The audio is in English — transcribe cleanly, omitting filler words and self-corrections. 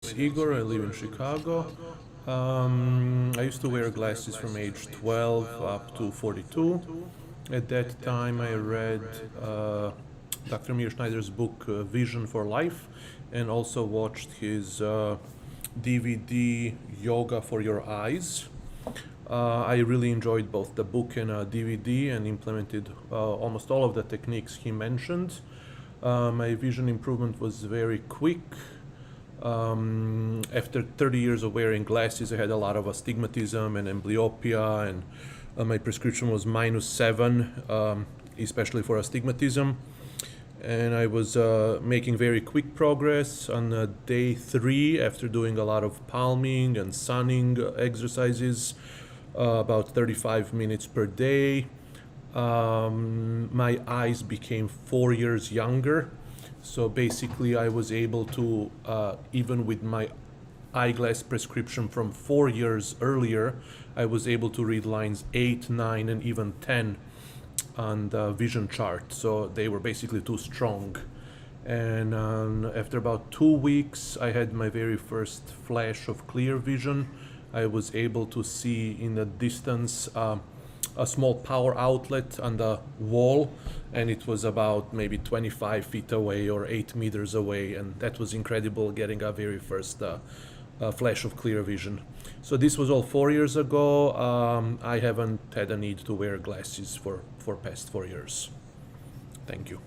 It's Igor, I live in Chicago. I used to wear glasses from age 12 up to 42. At that time, I read Dr. Mir Schneider's book Vision for Life, and also watched his DVD Yoga for Your Eyes. I really enjoyed both the book and DVD and implemented almost all of the techniques he mentioned. My vision improvement was very quick. After 30 years of wearing glasses, I had a lot of astigmatism and amblyopia, and my prescription was -7, especially for astigmatism. And I was making very quick progress. On day 3, after doing a lot of palming and sunning exercises, about 35 minutes per day, my eyes became 4 years younger. So basically, I was able to, even with my eyeglass prescription from 4 years earlier, I was able to read lines 8, 9, and even 10 on the vision chart. So they were basically too strong. And after about 2 weeks, I had my very first flash of clear vision. I was able to see in the distance a small power outlet on the wall, and it was about maybe 25 feet away or 8 meters away, and that was incredible, getting a very first flash of clear vision. So this was all 4 years ago. I haven't had a need to wear glasses for past 4 years. Thank you.